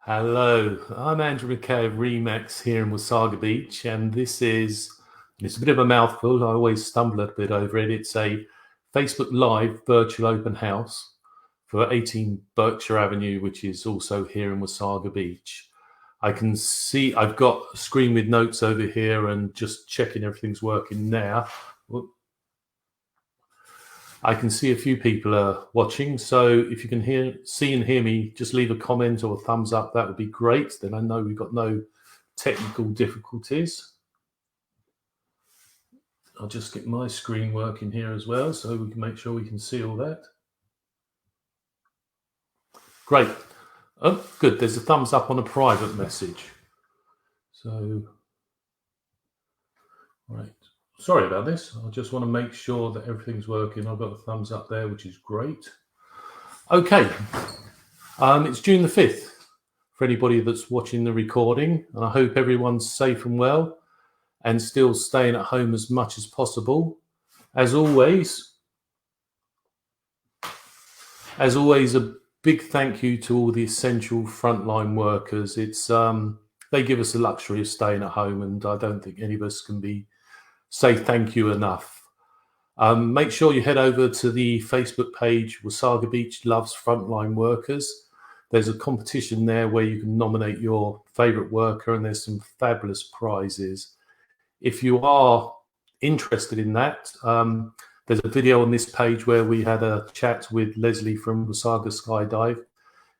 Hello, I'm Andrew McKay of Remax here in Wasaga Beach, and it's a bit of a mouthful. I always stumble a bit over it. It's a Facebook Live virtual open house for 18 Berkshire Avenue, which is also here in Wasaga Beach. I can see I've got a screen with notes over here and just checking everything's working now. I can see a few people are watching, so if you can see and hear me, just leave a comment or a thumbs up. That would be great. Then I know we've got no technical difficulties. I'll just get my screen working here as well, so we can make sure we can see all that. Great. Oh, good. There's a thumbs up on a private message. So, right. Sorry about this. I just want to make sure that everything's working. I've got a thumbs up there, which is great. Okay. It's June the 5th for anybody that's watching the recording, and I hope everyone's safe and well and still staying at home as much as possible. As always, a big thank you to all the essential frontline workers. It's they give us the luxury of staying at home, and I don't think any of us can say thank you enough. Make sure you head over to the Facebook page, Wasaga Beach Loves Frontline Workers. There's a competition there where you can nominate your favorite worker, and there's some fabulous prizes. If you are interested in that, there's a video on this page where we had a chat with Leslie from Wasaga Skydive.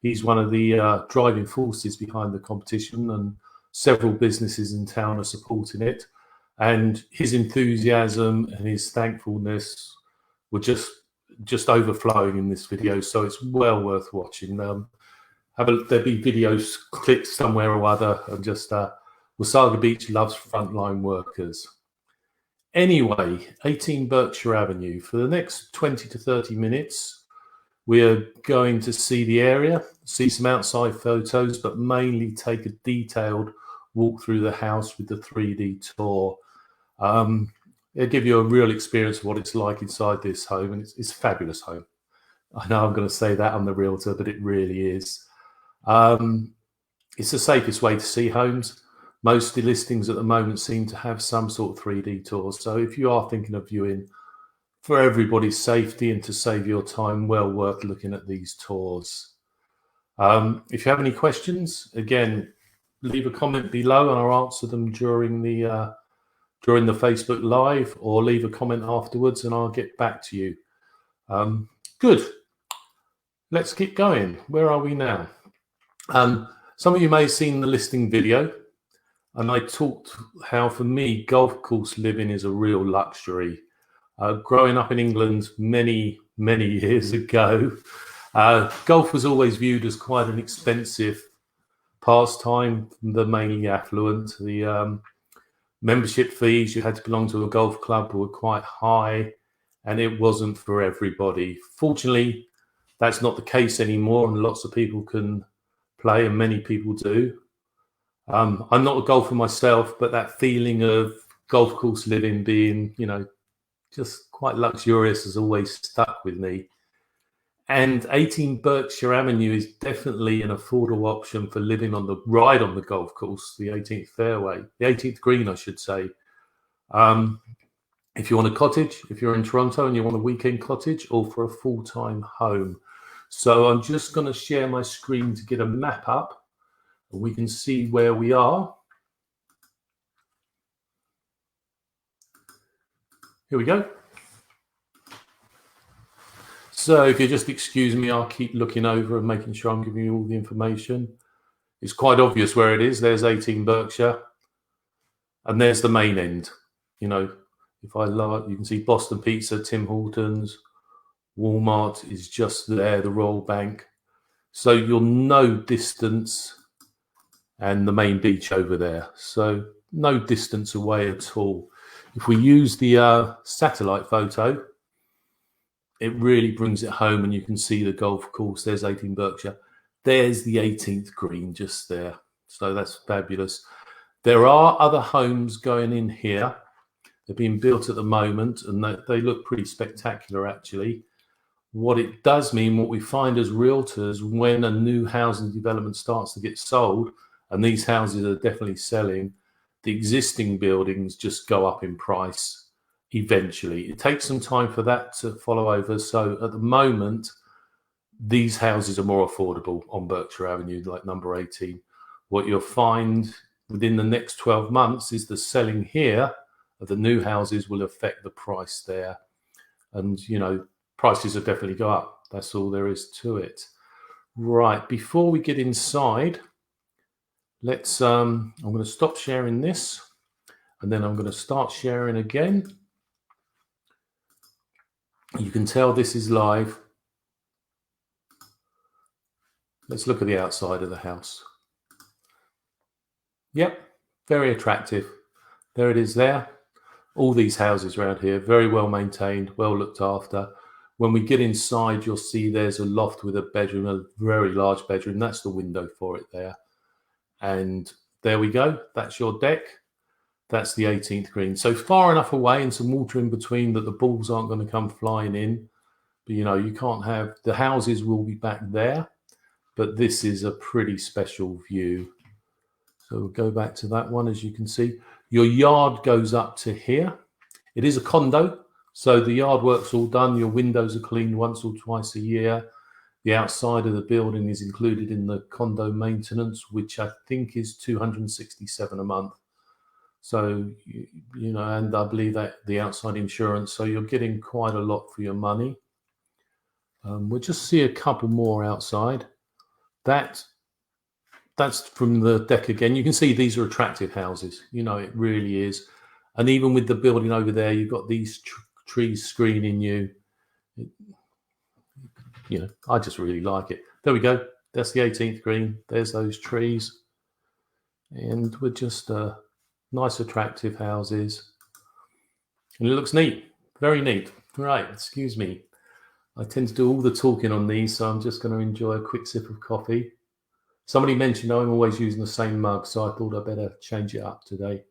He's one of the driving forces behind the competition, and several businesses in town are supporting it. And his enthusiasm and his thankfulness were just overflowing in this video, so it's well worth watching. There'll be videos clicked somewhere or other, and just Wasaga Beach Loves Frontline Workers. Anyway, 18 Berkshire Avenue. For the next 20 to 30 minutes, we are going to see the area, see some outside photos, but mainly take a detailed walk through the house with the 3D tour. It'll give you a real experience of what it's like inside this home, and it's a fabulous home. I know I'm going to say that, I'm the realtor, but it really is. It's the safest way to see homes. Most of the listings at the moment seem to have some sort of 3D tour. So if you are thinking of viewing, for everybody's safety and to save your time, well worth looking at these tours. If you have any questions, again, leave a comment below and I'll answer them during the Facebook Live, or leave a comment afterwards and I'll get back to you. Good. Let's keep going. Where are we now? Some of you may have seen the listing video, and I talked how, for me, golf course living is a real luxury. Growing up in England many, many years ago, golf was always viewed as quite an expensive pastime from the mainly affluent. The membership fees, you had to belong to a golf club, were quite high, and it wasn't for everybody. Fortunately, that's not the case anymore, and lots of people can play, and many people do. I'm not a golfer myself, but that feeling of golf course living being, just quite luxurious has always stuck with me. And 18 Berkshire Avenue is definitely an affordable option for living on the golf course, the 18th fairway, the 18th green, I should say. If you want a cottage, if you're in Toronto and you want a weekend cottage, or for a full-time home. So I'm just going to share my screen to get a map up, and we can see where we are. Here we go. So if you just excuse me, I'll keep looking over and making sure I'm giving you all the information. It's quite obvious where it is. There's 18 Berkshire, and there's the main end. If I like, you can see Boston Pizza, Tim Hortons, Walmart is just there, the Royal Bank. So you're no distance, and the main beach over there. So no distance away at all. If we use the satellite photo, it really brings it home, and you can see the golf course. There's 18 Berkshire. There's the 18th green just there. So that's fabulous. There are other homes going in here. They're being built at the moment, and they look pretty spectacular, actually. What it does mean, what we find as realtors, when a new housing development starts to get sold, and these houses are definitely selling, the existing buildings just go up in price eventually. It takes some time for that to follow over. So at the moment, these houses are more affordable on Berkshire Avenue, like number 18. What you'll find within the next 12 months is the selling here of the new houses will affect the price there. And, you know, prices will definitely go up. That's all there is to it. Right, before we get inside, let's, I'm going to stop sharing this, and then I'm going to start sharing again. You can tell this is live. Let's look at the outside of the house. Yep, very attractive. There it is there. All these houses around here, very well maintained, well looked after. When we get inside, you'll see there's a loft with a bedroom, a very large bedroom. That's the window for it there. And there we go. That's your deck. That's the 18th green. So far enough away and some water in between that the balls aren't going to come flying in. But, you know, you can't have, the houses will be back there. But this is a pretty special view. So we'll go back to that one. As you can see, your yard goes up to here. It is a condo. So the yard work's all done. Your windows are cleaned once or twice a year. The outside of the building is included in the condo maintenance, which I think is $267 a month. So, you know, and I believe that the outside insurance. So you're getting quite a lot for your money. We'll just see a couple more outside. That's from the deck again. You can see these are attractive houses. You know, it really is. And even with the building over there, you've got these trees screening you. You know, I just really like it. There we go. That's the 18th green. There's those trees. And we're just nice, attractive houses. And it looks neat. Very neat. Right, excuse me. I tend to do all the talking on these, so I'm just going to enjoy a quick sip of coffee. Somebody mentioned I'm always using the same mug, so I thought I'd better change it up today.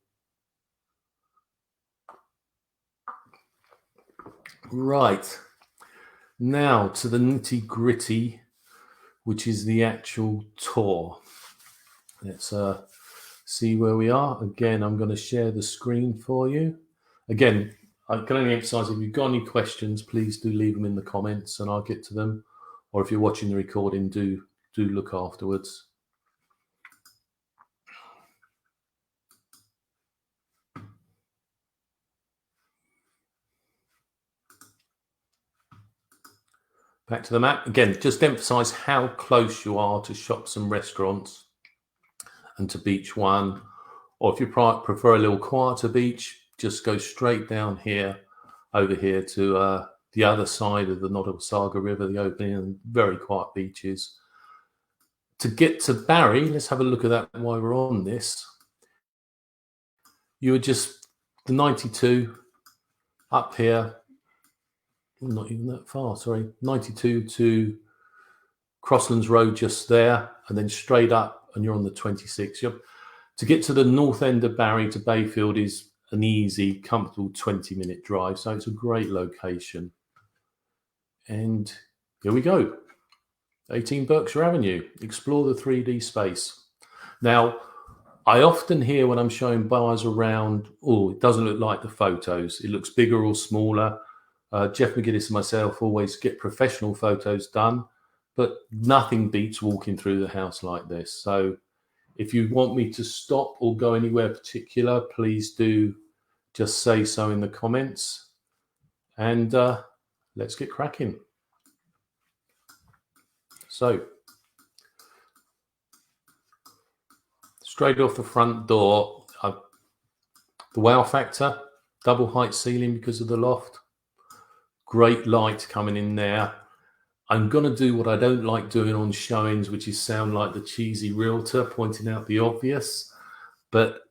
Right. Now to the nitty gritty, which is the actual tour. Let's see where we are. Again, I'm going to share the screen for you. Again, I can only emphasize, if you've got any questions, please do leave them in the comments and I'll get to them. Or if you're watching the recording, do look afterwards. Back to the map. Again, just emphasize how close you are to shops and restaurants and to beach one. Or if you prefer a little quieter beach, just go straight down here, over here to the other side of the Wasaga River, the opening, and very quiet beaches. To get to Barry, let's have a look at that while we're on this. You would just, the 92 up here, not even that far, sorry, 92 to Crosslands Road just there, and then straight up, and you're on the 26. To get to the north end of Barry to Bayfield is an easy, comfortable 20-minute drive, so it's a great location. And here we go. 18 Berkshire Avenue. Explore the 3D space. Now, I often hear when I'm showing buyers around, oh, it doesn't look like the photos. It looks bigger or smaller. Jeff McGinnis and myself always get professional photos done, but nothing beats walking through the house like this. So if you want me to stop or go anywhere particular, please do just say so in the comments. And let's get cracking. So, straight off the front door, the wow factor, double height ceiling because of the loft. Great light coming in there. I'm going to do what I don't like doing on showings, which is sound like the cheesy realtor pointing out the obvious. But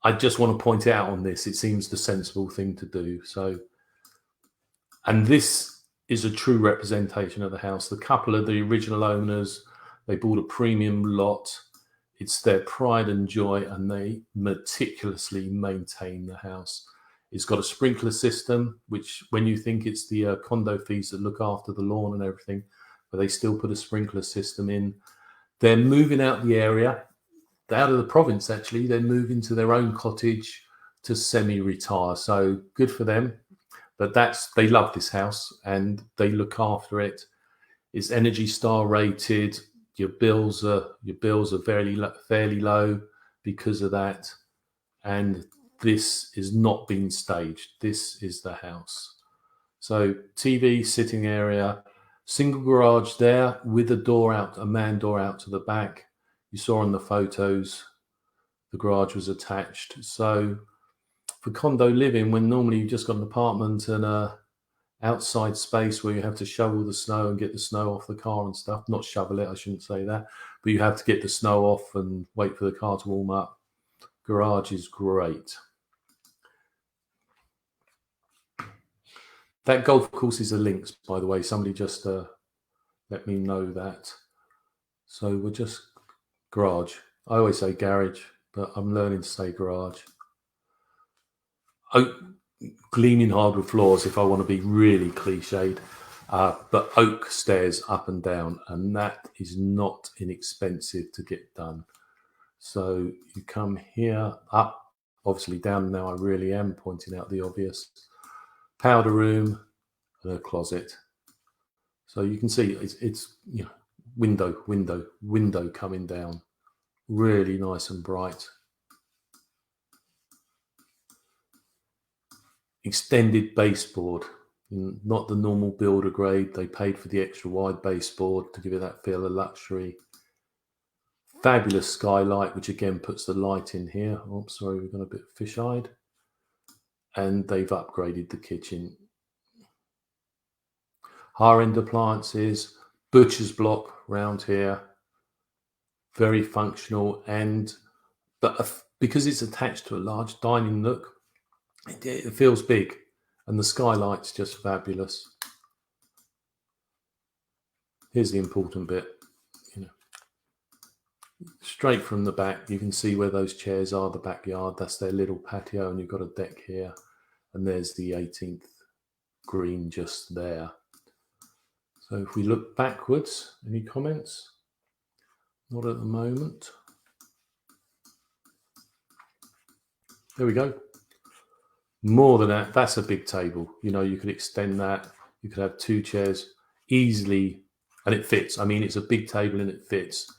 I just want to point out on this, it seems the sensible thing to do. So, and this is a true representation of the house. The couple of the original owners, they bought a premium lot. It's their pride and joy, and they meticulously maintain the house. It's got a sprinkler system, which when you think it's the condo fees that look after the lawn and everything, but they still put a sprinkler system in. They're moving out the area, out of the province actually. They're moving to their own cottage to semi-retire. So good for them. But they love this house and they look after it. It's Energy Star rated. Your bills are fairly low because of that. And this is not being staged. This is the house. So TV, sitting area, single garage there with a man door out to the back. You saw on the photos, the garage was attached. So for condo living, when normally you've just got an apartment and a outside space where you have to shovel the snow and get the snow off the car and stuff, not shovel it, I shouldn't say that, but you have to get the snow off and wait for the car to warm up. Garage is great. That golf course is a links, by the way. Somebody just let me know that. So we're just garage. I always say garage, but I'm learning to say garage. Oak, gleaming hardwood floors, if I want to be really cliched, but oak stairs up and down, and that is not inexpensive to get done. So you come here, up, obviously down. Now I really am pointing out the obvious. Powder room and a closet. So you can see it's window coming down. Really nice and bright. Extended baseboard, not the normal builder grade. They paid for the extra wide baseboard to give it that feel of luxury. Fabulous skylight, which again puts the light in here. Oh, sorry, we've got a bit fish-eyed. And they've upgraded the kitchen. Higher-end appliances, butcher's block round here. Very functional, but because it's attached to a large dining nook, it feels big, and the skylight's just fabulous. Here's the important bit. Straight from the back, you can see where those chairs are, the backyard. That's their little patio, and you've got a deck here. And there's the 18th green just there. So if we look backwards, any comments? Not at the moment. There we go. More than that, that's a big table. You could extend that. You could have 2 chairs easily, and it fits. I mean, it's a big table and it fits.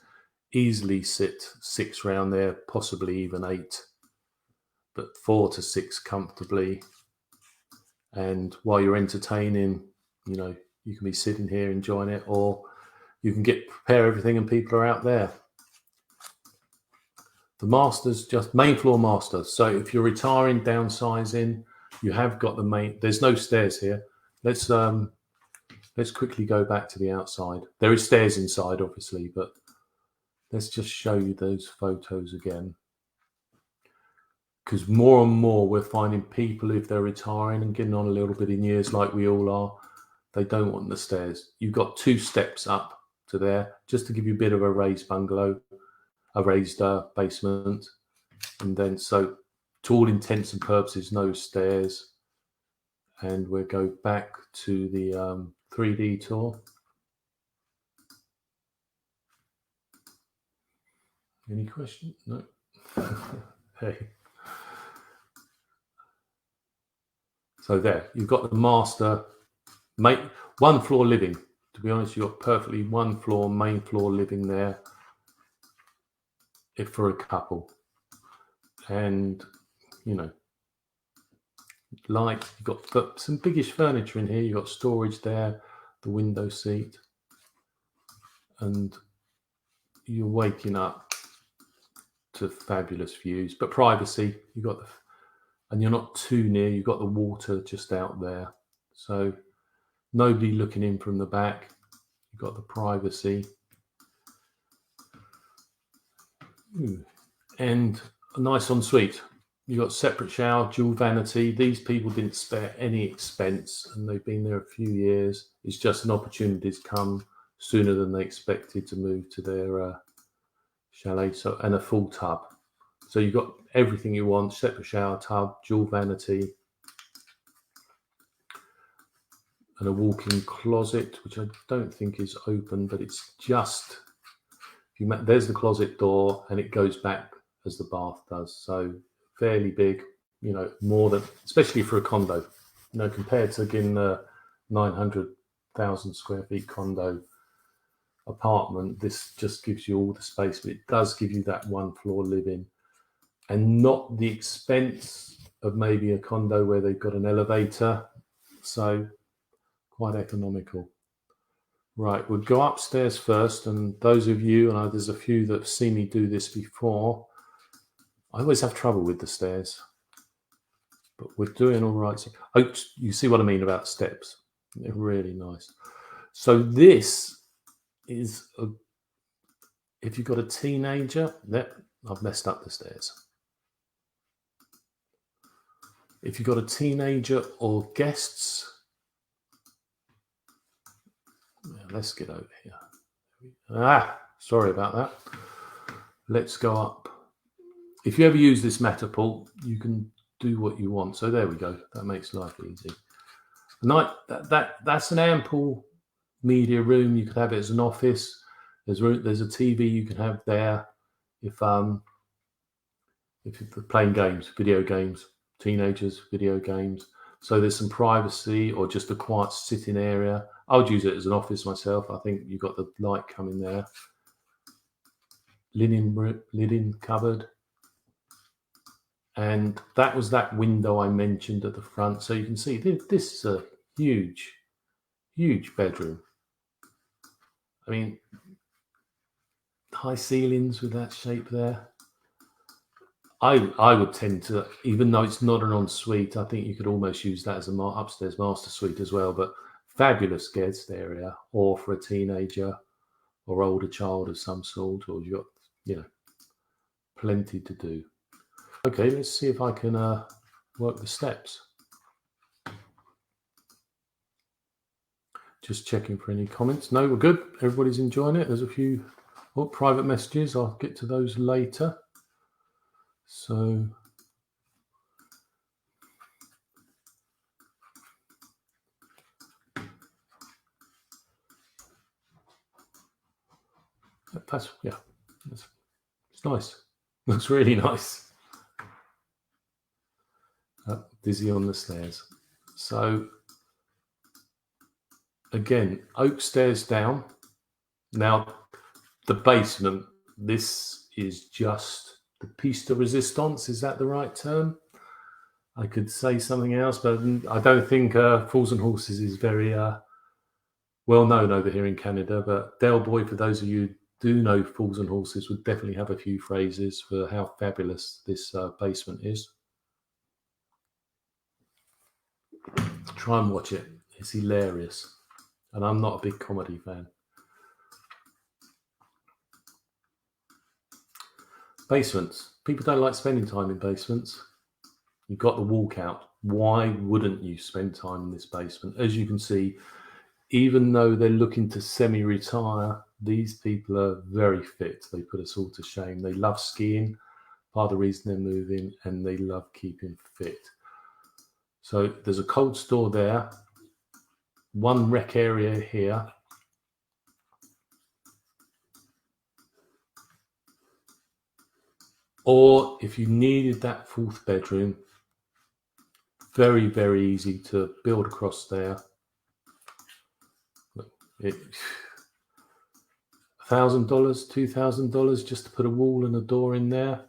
Easily sit 6 round there, possibly even 8, but 4 to 6 comfortably. And while you're entertaining, you can be sitting here enjoying it, or you can prepare everything and people are out there. The master's just main floor master. So if you're retiring, downsizing, you have got the main. There's no stairs here. Let's quickly go back to the outside. There is stairs inside, obviously, but let's just show you those photos again. Because more and more we're finding people, if they're retiring and getting on a little bit in years like we all are, they don't want the stairs. You've got 2 steps up to there, just to give you a bit of a raised bungalow, a raised basement. And then, so to all intents and purposes, no stairs. And we'll go back to the 3D tour. Any questions? No. Hey. So there, you've got the master, 1 floor living. To be honest, you've got perfectly 1 floor, main floor living there, if for a couple. And, like, you've got some biggish furniture in here. You've got storage there, the window seat, and you're waking up to fabulous views, but privacy. You've got and you're not too near. You've got the water just out there, so nobody looking in from the back. You've got the privacy. And a nice ensuite. You've got separate shower, dual vanity. These people didn't spare any expense, and they've been there a few years. It's just an opportunity to come sooner than they expected to move to their chalet. So, and a full tub. So you've got everything you want: separate shower, tub, dual vanity. and a walk-in closet, which I don't think is open, but it's just, there's the closet door and it goes back as the bath does. So fairly big, you know, more than, especially for a condo, you know, compared to getting a 900,000 square feet condo apartment, this just gives you all the space, but it does give you that one floor living and not the expense of maybe a condo where they've got an elevator. So quite economical. Right, we'll go upstairs first, and those of you, and there's a few that have seen me do this before, I always have trouble with the stairs, but we're doing all right. Oh, you see what I mean about steps? They're really nice. So this is, if you've got a teenager, I've messed up the stairs. If you've got a teenager or guests, let's get over here. Sorry about that. Let's go up. If you ever use this Metapult, you can do what you want. So there we go. That makes life easy. That's an ample media room. You could have it as an office. There's a TV you can have there if you're playing games, video games, teenagers, video games. So there's some privacy or just a quiet sitting area. I would use it as an office myself. I think you've got the light coming there. Linen cupboard. And that was that window I mentioned at the front. So you can see this is a huge, huge bedroom. I mean, high ceilings with that shape there. I would tend to, even though it's not an ensuite, I think you could almost use that as a upstairs master suite as well. But fabulous guest area, or for a teenager or older child of some sort, or you've got, you know, plenty to do. Okay, let's see if I can work the steps. Just checking for any comments. No, we're good. Everybody's enjoying it. There's a few private messages. I'll get to those later. So that's, yeah, it's nice. Looks really nice. Dizzy on the stairs. So again, oak stairs down. Now the basement, this is just the piece de resistance. Is that the right term? I could say something else, but I don't think Fools and Horses is very well known over here in Canada. But Del Boy, for those of you who do know Fools and Horses, would definitely have a few phrases for how fabulous this basement is. Try and watch it. It's hilarious. And I'm not a big comedy fan. Basements. People don't like spending time in basements. You've got the walkout. Why wouldn't you spend time in this basement? As you can see, even though they're looking to semi-retire, these people are very fit. They put us all to shame. They love skiing, part of the reason they're moving, and they love keeping fit. So there's a cold store there, one rec area here. Or if you needed that fourth bedroom, very, very easy to build across there. $1,000, $2,000 just to put a wall and a door in there.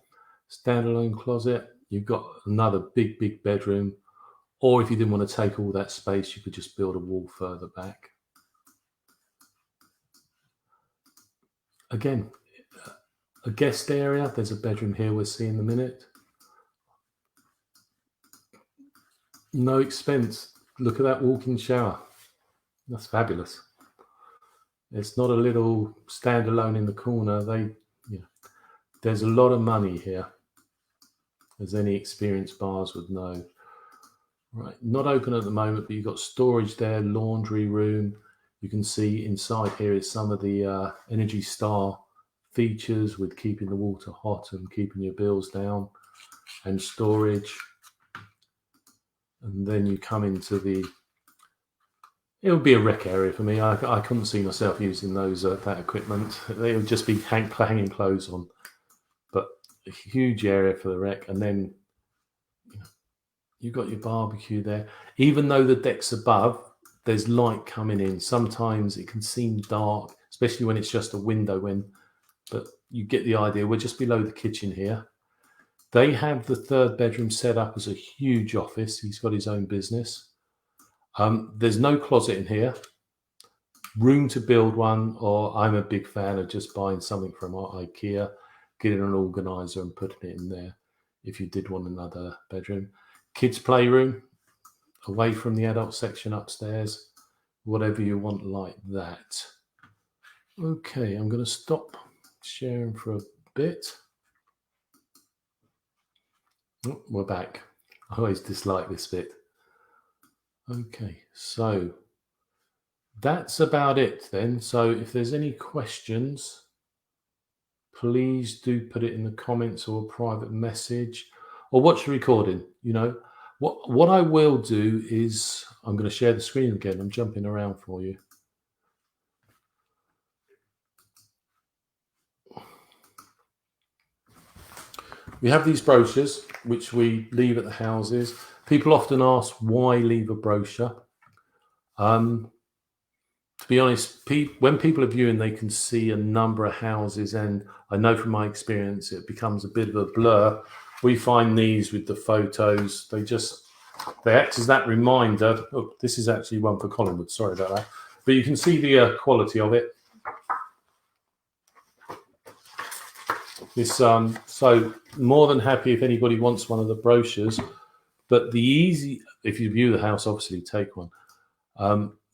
Standalone closet. You've got another big, big bedroom. Or if you didn't want to take all that space, you could just build a wall further back. Again, a guest area. There's a bedroom here we'll see in a minute. No expense. Look at that walk-in shower. That's fabulous. It's not a little standalone in the corner. There's a lot of money here, as any experienced buyers would know. Right, not open at the moment, but you've got storage there, laundry room. You can see inside here is some of the Energy Star features with keeping the water hot and keeping your bills down, and storage. And then you come into the It would be a rec area for me. I couldn't see myself using those that equipment. They would just be hanging clothes on. But a huge area for the rec, and then you've got your barbecue there. Even though the deck's above, there's light coming in. Sometimes it can seem dark, especially when it's just a window. But you get the idea. We're just below the kitchen here. They have the third bedroom set up as a huge office. He's got his own business. There's no closet in here. Room to build one, or I'm a big fan of just buying something from IKEA, getting an organizer and putting it in there if you did want another bedroom. Kids' playroom, away from the adult section upstairs, whatever you want like that. Okay, I'm going to stop sharing for a bit. Oh, we're back. I always dislike this bit. Okay, so that's about it then. So if there's any questions, please do put it in the comments or a private message, or watch the recording. You know, what I will do is I'm going to share the screen again. I'm jumping around for you. We have these brochures, which we leave at the houses. People often ask, why leave a brochure? To be honest, when people are viewing, they can see a number of houses, and I know from my experience it becomes a bit of a blur. We find these with the photos, they act as that reminder. Oh, this is actually one for Collingwood, sorry about that. But you can see the quality of it. So more than happy if anybody wants one of the brochures. But if you view the house, obviously take one.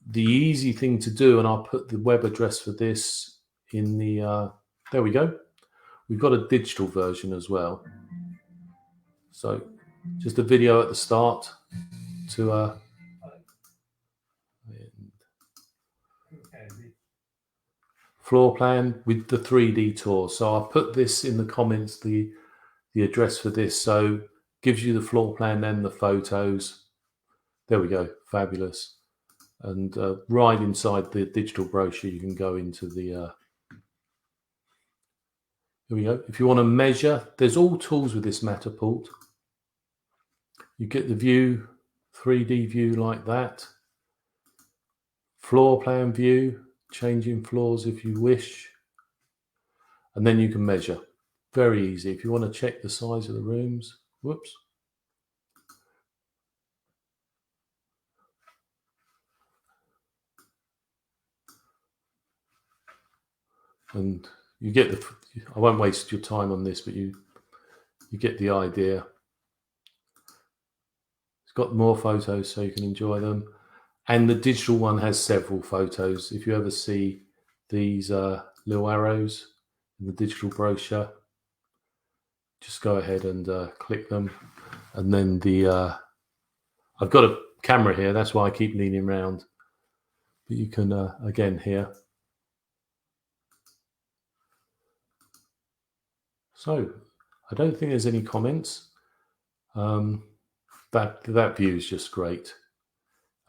The easy thing to do, and I'll put the web address for this in the, there we go. We've got a digital version as well. So just a video at the start to floor plan with the 3D tour. So I'll put this in the comments, the address for this. So gives you the floor plan and the photos. There we go, fabulous. And right inside the digital brochure, you can go into the, here we go. If you want to measure, there's all tools with this Matterpult. You get the view, 3D view like that. Floor plan view, changing floors if you wish. And then you can measure. Very easy. If you want to check the size of the rooms, whoops. And you get I won't waste your time on this, but you get the idea. It's got more photos so you can enjoy them. And the digital one has several photos. If you ever see these little arrows in the digital brochure, just go ahead and click them. And then I've got a camera here, that's why I keep leaning around. But you can, again, here. So I don't think there's any comments. That view is just great.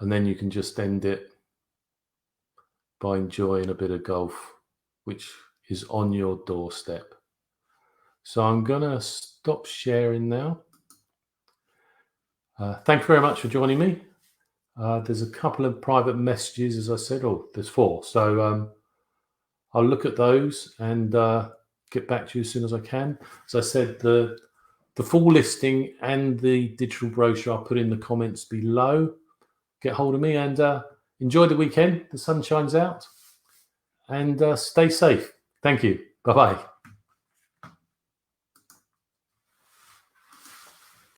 And then you can just end it by enjoying a bit of golf, which is on your doorstep. So I'm going to stop sharing now. Thank you very much for joining me. There's a couple of private messages, as I said. Oh, there's 4. So I'll look at those and get back to you as soon as I can. As I said, the full listing and the digital brochure I'll put in the comments below. Get hold of me and enjoy the weekend. The sun shines out, and stay safe. Thank you. Bye-bye.